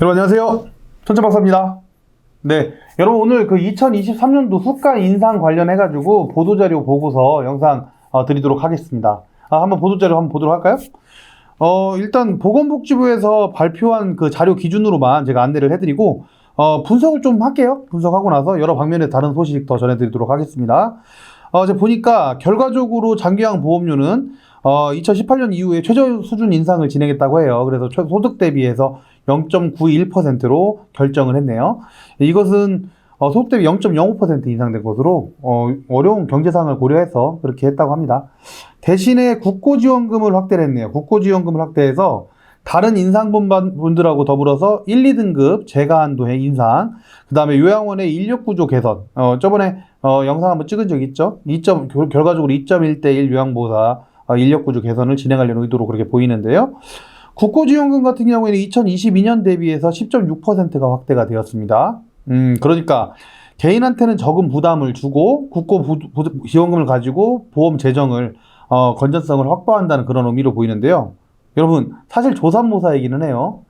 여러분 안녕하세요. 천천박사입니다. 네, 여러분 오늘 그 2023년도 수가 인상 관련해가지고 보도자료 보고서 영상 드리도록 하겠습니다. 한번 보도자료 한번 보도록 할까요? 일단 보건복지부에서 발표한 그 자료 기준으로만 제가 안내를 해드리고 분석을 좀 할게요. 분석하고 나서 여러 방면의 다른 소식 더 전해드리도록 하겠습니다. 제가 보니까 결과적으로 장기요양 보험료는 2018년 이후에 최저 수준 인상을 진행했다고 해요. 그래서 소득 대비해서 0.91%로 결정을 했네요. 이것은 소득 대비 0.05% 인상된 것으로 어려운 경제 상황을 고려해서 그렇게 했다고 합니다. 대신에 국고지원금을 확대를 했네요. 국고지원금을 확대해서 다른 인상분들하고 더불어서 1, 2등급 재가한도의 인상, 그 다음에 요양원의 인력구조 개선, 저번에 영상 한번 찍은 적 있죠? 결과적으로 2.1대1 요양보호사 인력구조 개선을 진행하려는 의도로 그렇게 보이는데요. 국고지원금 같은 경우에는 2022년 대비해서 10.6%가 확대가 되었습니다. 그러니까 개인한테는 적은 부담을 주고 국고지원금을 가지고 보험 재정을 건전성을 확보한다는 그런 의미로 보이는데요. 여러분 사실 조삼모사이기는 해요.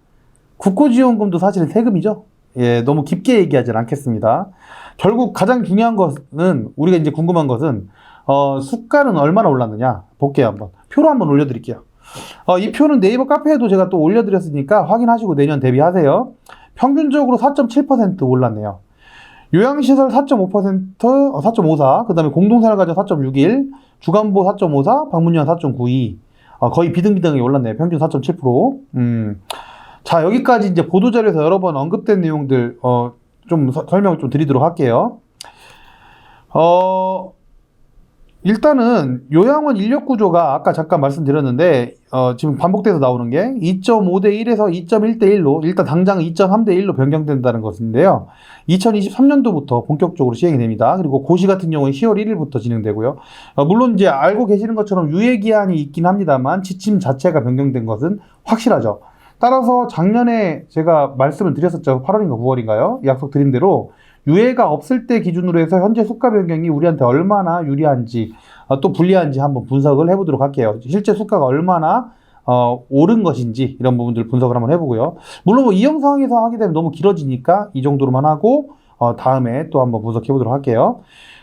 국고지원금도 사실은 세금이죠. 예, 너무 깊게 얘기하진 않겠습니다. 결국 가장 중요한 것은 우리가 이제 궁금한 것은 수가는 얼마나 올랐느냐 볼게요. 한번 표로 한번 올려드릴게요. 이 표는 네이버 카페에도 제가 또 올려드렸으니까 확인하시고 내년 대비하세요. 평균적으로 4.7% 올랐네요. 요양시설 4.5%, 4.54, 그 다음에 공동생활가정 4.61, 주간보 4.54, 방문요양 4.92. 거의 비등비등하게 올랐네요. 평균 4.7%. 자, 여기까지 이제 보도자료에서 여러 번 언급된 내용들, 좀 설명을 좀 드리도록 할게요. 일단은 요양원 인력 구조가 아까 잠깐 말씀드렸는데 지금 반복돼서 나오는 게 2.5대1에서 2.1대1로 일단 당장 2.3대1로 변경된다는 것인데요. 2023년도부터 본격적으로 시행이 됩니다. 그리고 고시 같은 경우는 10월 1일부터 진행되고요. 물론 이제 알고 계시는 것처럼 유예기한이 있긴 합니다만 지침 자체가 변경된 것은 확실하죠. 따라서 작년에 제가 말씀을 드렸었죠. 8월인가 9월인가요? 약속 드린 대로 유예가 없을 때 기준으로 해서 현재 수가 변경이 우리한테 얼마나 유리한지 또 불리한지 한번 분석을 해보도록 할게요. 실제 수가가 얼마나 옳은 것인지 이런 부분들 분석을 한번 해보고요. 물론 뭐 이 영상에서 하게 되면 너무 길어지니까 이 정도로만 하고 다음에 또 한번 분석해보도록 할게요.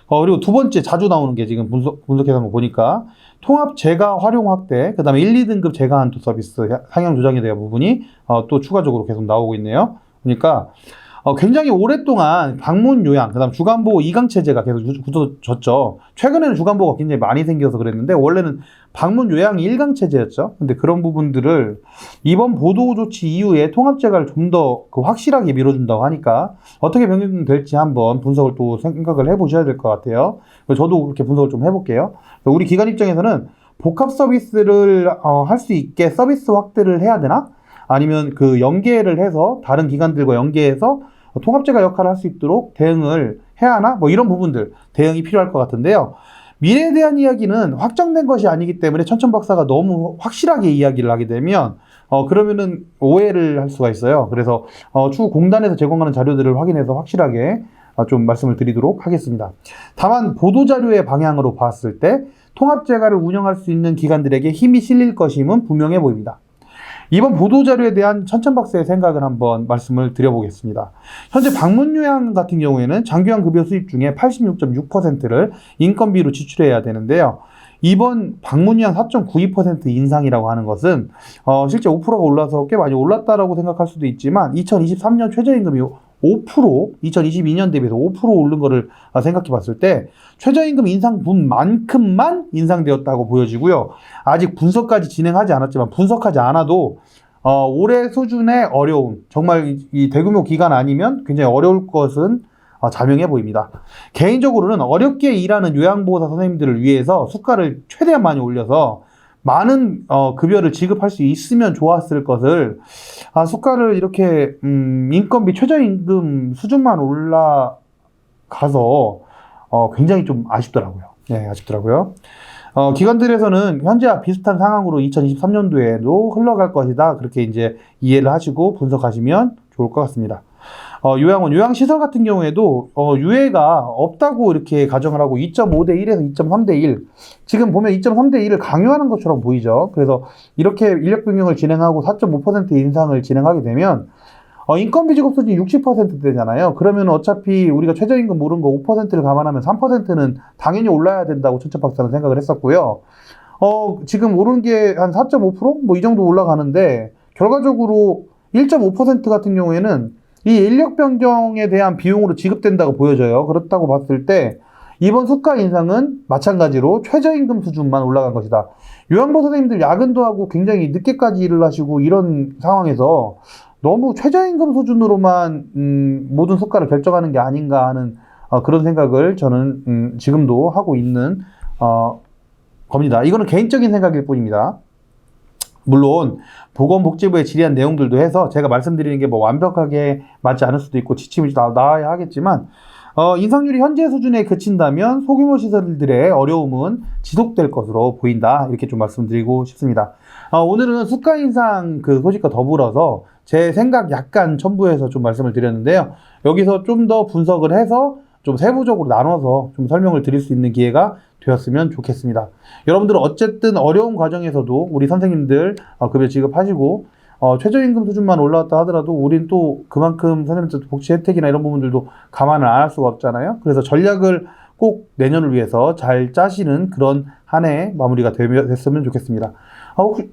그리고 두 번째 자주 나오는 게 지금 분석해서 한번 보니까 통합 재가 활용 확대, 그 다음에 1, 2등급 재가 한도 서비스 상향 조정에 대한 부분이 또 추가적으로 계속 나오고 있네요. 그러니까 굉장히 오랫동안 방문 요양, 그 다음 주간보호 2강 체제가 계속 굳어졌죠. 최근에는 주간보호가 굉장히 많이 생겨서 그랬는데, 원래는 방문 요양이 1강 체제였죠. 근데 그런 부분들을 이번 보도 조치 이후에 통합재가를 좀 더 확실하게 밀어준다고 하니까 어떻게 변경될지 한번 분석을 또 생각을 해보셔야 될 것 같아요. 저도 그렇게 분석을 좀 해볼게요. 우리 기관 입장에서는 복합 서비스를 할 수 있게 서비스 확대를 해야 되나? 아니면 그 연계를 해서 다른 기관들과 연계해서 통합재가 역할을 할 수 있도록 대응을 해야 하나? 뭐 이런 부분들 대응이 필요할 것 같은데요. 미래에 대한 이야기는 확정된 것이 아니기 때문에 천천박사가 너무 확실하게 이야기를 하게 되면 그러면은 오해를 할 수가 있어요. 그래서 추후 공단에서 제공하는 자료들을 확인해서 확실하게 좀 말씀을 드리도록 하겠습니다. 다만 보도자료의 방향으로 봤을 때 통합재가를 운영할 수 있는 기관들에게 힘이 실릴 것임은 분명해 보입니다. 이번 보도자료에 대한 천천박사의 생각을 한번 말씀을 드려보겠습니다. 현재 방문요양 같은 경우에는 장기요양 급여 수입 중에 86.6%를 인건비로 지출해야 되는데요. 이번 방문요양 4.92% 인상이라고 하는 것은 실제 5%가 올라서 꽤 많이 올랐다라고 생각할 수도 있지만 2023년 최저임금이 5%, 2022년 대비해서 5% 오른 거를 생각해 봤을 때 최저임금 인상분만큼만 인상되었다고 보여지고요. 아직 분석까지 진행하지 않았지만 분석하지 않아도 올해 수준의 어려움, 정말 이 대규모 기간 아니면 굉장히 어려울 것은 자명해 보입니다. 개인적으로는 어렵게 일하는 요양보호사 선생님들을 위해서 수가를 최대한 많이 올려서 많은 급여를 지급할 수 있으면 좋았을 것을 수가를 이렇게 인건비 최저임금 수준만 올라가서 굉장히 좀 아쉽더라고요. 네, 아쉽더라고요. 기관들에서는 현재와 비슷한 상황으로 2023년도에도 흘러갈 것이다. 그렇게 이제 이해를 하시고 분석하시면 좋을 것 같습니다. 요양원, 요양시설 같은 경우에도 유예가 없다고 이렇게 가정을 하고 2.5대1에서 2.3대1 지금 보면 2.3대1을 강요하는 것처럼 보이죠. 그래서 이렇게 인력 변경을 진행하고 4.5% 인상을 진행하게 되면 인건비 지급 수준이 60%대잖아요. 그러면 어차피 우리가 최저임금 오른 거 5%를 감안하면 3%는 당연히 올라야 된다고 천천박사는 생각을 했었고요. 지금 오른 게 한 4.5%? 뭐 이 정도 올라가는데, 결과적으로 1.5% 같은 경우에는 이 인력 변경에 대한 비용으로 지급된다고 보여져요. 그렇다고 봤을 때, 이번 수가 인상은 마찬가지로 최저임금 수준만 올라간 것이다. 요양보 선생님들 야근도 하고 굉장히 늦게까지 일을 하시고 이런 상황에서 너무 최저임금 수준으로만 모든 수가를 결정하는 게 아닌가 하는 그런 생각을 저는 지금도 하고 있는 겁니다. 이거는 개인적인 생각일 뿐입니다. 물론 보건복지부의 질의한 내용들도 해서 제가 말씀드리는 게 뭐 완벽하게 맞지 않을 수도 있고 지침이 나와야 하겠지만 인상률이 현재 수준에 그친다면 소규모 시설들의 어려움은 지속될 것으로 보인다. 이렇게 좀 말씀드리고 싶습니다. 오늘은 수가 인상 그 소식과 더불어서 제 생각 약간 첨부해서 좀 말씀을 드렸는데요. 여기서 좀 더 분석을 해서 좀 세부적으로 나눠서 좀 설명을 드릴 수 있는 기회가 되었으면 좋겠습니다. 여러분들은 어쨌든 어려운 과정에서도 우리 선생님들 급여 지급하시고 최저임금 수준만 올라왔다 하더라도 우린 또 그만큼 선생님들 복지 혜택이나 이런 부분들도 감안을 안 할 수가 없잖아요. 그래서 전략을 꼭 내년을 위해서 잘 짜시는 그런 한 해 마무리가 됐으면 좋겠습니다.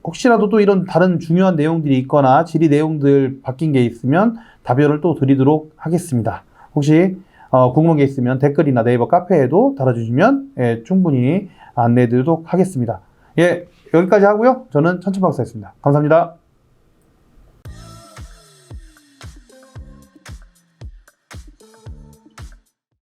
혹시라도 또 이런 다른 중요한 내용들이 있거나 질의 내용들 바뀐 게 있으면 답변을 또 드리도록 하겠습니다. 혹시 궁금한 게 있으면 댓글이나 네이버 카페에도 달아주시면 충분히 안내해 드리도록 하겠습니다. 예, 여기까지 하고요. 저는 천천박사였습니다. 감사합니다.